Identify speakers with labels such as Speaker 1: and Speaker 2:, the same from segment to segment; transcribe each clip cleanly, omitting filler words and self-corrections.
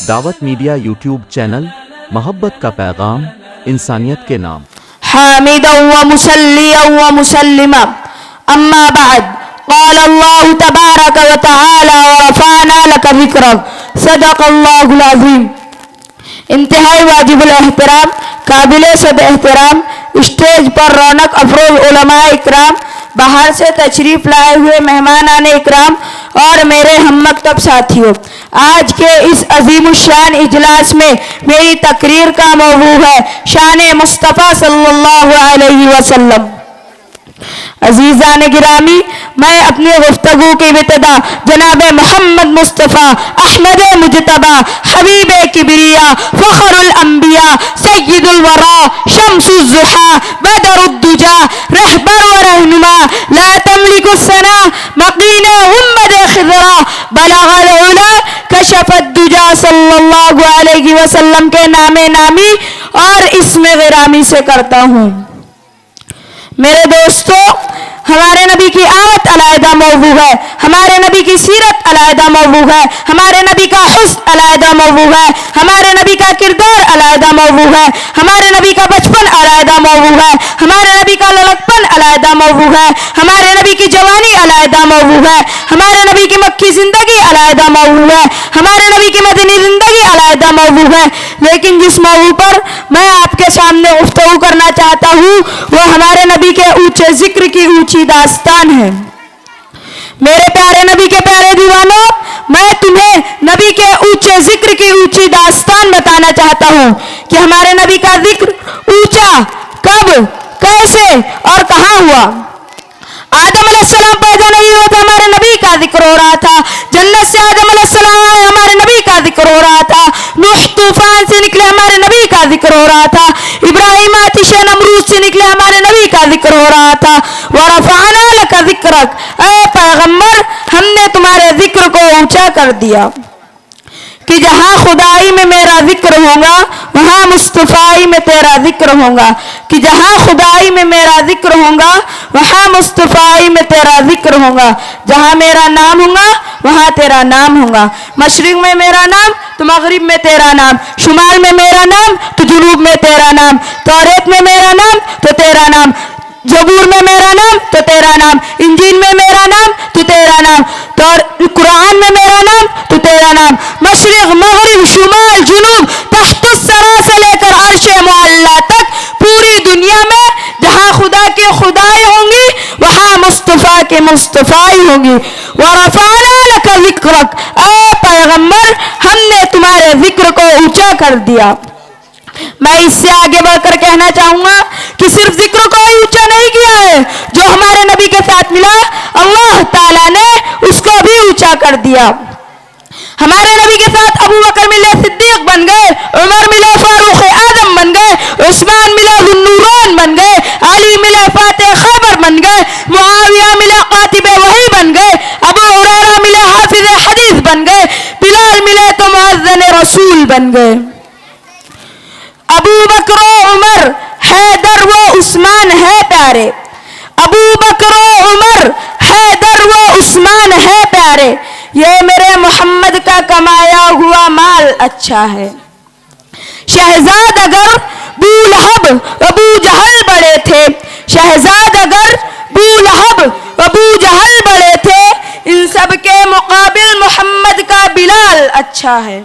Speaker 1: دعوت media YouTube channel, محبت کا پیغام، انسانیت کے نام۔
Speaker 2: حامدا ومصلیا ومسلما اما بعد، قال اللہ تبارک وتعالی ورفعنا لک ذکرک، صدق اللہ العظیم۔ انتہائی واجب الاحترام، قابل صد احترام، اسٹیج پر رونق افروز علماء اکرام، باہر سے تشریف لائے ہوئے مہمانان اکرام اور میرے ہم مکتب ساتھیوں، آج کے اس عظیم الشان اجلاس میں میری تقریر کا موضوع ہے شان مصطفیٰ صلی اللہ علیہ وسلم۔ عزیزان گرامی، میں اپنی گفتگو کی ابتدا جناب محمد مصطفیٰ احمد مجتبی حبیب کبریا فخر الانبیاء سید الورا شمس الضحیٰ بدر الدجا رہبر و رہنما لا تملک الثنا مقین امد خضرا بلغ العلا کشف الدجا صلی اللہ علیہ وسلم کے نام نامی اور اسم غرامی سے کرتا ہوں۔ میرے دوستو، ہمارے نبی کی آمد علیحدہ موضوع ہے، ہمارے نبی کی سیرت علیحدہ موضوع ہے، ہمارے نبی کا حسن علیحدہ موضوع ہے، ہمارے نبی کا کردار علیحدہ موضوع ہے، ہمارے نبی کا بچپن علیحدہ موضوع ہے، ہمارے نبی کا لڑکپن علیحدہ موضوع ہے، ہمارے نبی کی جوانی علیحدہ موضوع ہے، ہمارے نبی کی مکی زندگی علیحدہ موضوع ہے، ہمارے نبی کی مدنی زندگی علیحدہ موضوع ہے۔ لیکن جس موضوع پر میں آپ کے سامنے گفتگو کرنا چاہتا ہوں وہ ہمارے نبی کے اونچے ذکر کی اونچی داستان ہے۔ میرے پیارے نبی کے پیارے دیوانوں، میں تمہیں نبی کے اونچے ذکر کی اونچی داستان بتانا چاہتا ہوں کہ ہمارے نبی کا ذکر اونچا کب، کیسے اور کہاں ہوا۔ آدم علیہ السلام پیدا نہیں ہوئے تھے، ہمارے نبی کا ذکر ہو رہا تھا۔ جنت سے آدم علیہ السلام آئے، ہمارے نبی کا ذکر ہو رہا تھا۔ نوح طوفان سے نکلے، ہمارے نبی کا ذکر ہو رہا تھا۔ ابراہیم آتش نمرود سے نکلے، ہمارے نبی کا ذکر ہو رہا تھا۔ وَرَفَعْنَا لَكَ ذِكْرَكَ، اے پیغمبر ہم نے تمہارے ذکر کو اونچا کر دیا کہ جہاں خدائی میں میرا ذکر ہوگا وہاں مصطفائی میں تیرا ذکر ہوگا، کہ جہاں خدائی میں میرا ذکر ہوگا وہاں مصطفائی میں تیرا ذکر ہوگا، جہاں میرا نام ہوگا وہاں تیرا نام ہوگا۔ مشرق میں میرا نام تو مغرب میں تیرا نام، شمال میں میرا نام تو جنوب میں تیرا نام، توریت میں میرا نام تو تیرا نام، زبور میں میرا نام تو تیرا نام، انجیل میں میرا نام تو تیرا نام، قرآن میں میرا نام تو تیرا نام۔ مشرق مغرب شمال جنوب تحت الثری سے لے کر عرش معلی تک پوری دنیا میں جہاں خدا کے خدائی ہوں گی وہاں مصطفیٰ کے مصطفائی ہوں گی۔ وَرَفَعْنَا لَكَ ذِكْرَكَ، اے پیغمبر ہم نے تمہارے ذکر کو اونچا کر دیا۔ میں اس سے آگے بڑھ کر کہنا چاہوں گا کہ صرف ذکر کو ہی اونچا نہیں کیا ہے، جو ہمارے نبی کے ساتھ ملا اللہ تعالیٰ نے اس کو بھی اونچا کر دیا۔ ہمارے نبی کے ساتھ ابو بکر ملے صدیق بن گئے، عمر ملے فاروق اعظم بن گئے، عثمان ملے ذو النورین بن گئے، علی ملے فاتح خیبر بن گئے، معاویہ ملے قاتب وحی بن گئے، ابو ہریرہ ملے حافظ حدیث بن گئے، بلال ملے تو مؤذن رسول بن گئے۔ ابو بکر و عمر حیدر و عثمان ہے پیارے، ابو بکر و عمر حیدر و عثمان ہے پیارے، یہ میرے محمد کا کمایا ہوا مال اچھا ہے۔ شہزاد اگر بو لہب ابو جہل بڑے تھے، شہزاد اگر بو لہب ابو جہل بڑے تھے، ان سب کے مقابل محمد کا بلال اچھا ہے۔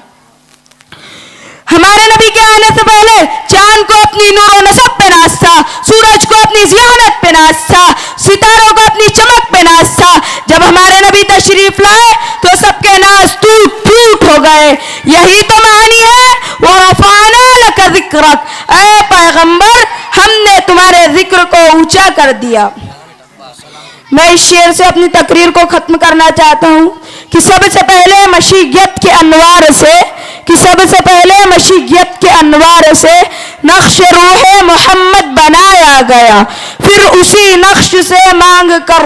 Speaker 2: ہمارے نبی کے آنے سے پہلے چاند کو اپنی نور و نسب پہ ناز تھا، سورج کو اپنی ذیانت پہ ناز تھا، ستاروں کو اپنی چمک پہ ناز تھا۔ جب ہمارے نبی تشریف لائے تو سب کے ناز ٹوٹ ٹوٹ ہو گئے۔ یہی تو معنی ہے وَرَفَعْنَا لَكَ ذِكْرَكَ، اے پیغمبر ہم نے تمہارے ذکر کو اونچا کر دیا۔ میں اس شعر سے اپنی تقریر کو ختم کرنا چاہتا ہوں کہ سب سے پہلے مشیت کے انوار سے نقش روح محمد بنایا گیا، پھر اسی نقش سے مانگ کر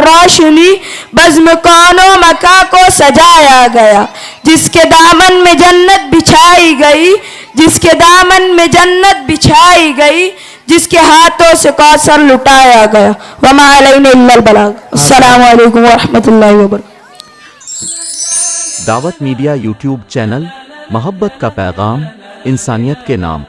Speaker 2: روشنی بزم کون و مکا کو سجایا گیا، جس کے دامن میں جنت بچھائی گئی، جس کے ہاتھوں سے کوثر لٹایا گیا۔ وما علینا الا البلاغ۔ السلام علیکم ورحمۃ اللہ وبرکاتہ۔
Speaker 1: دعوت میڈیا یوٹیوب چینل، محبت کا پیغام، انسانیت کے نام.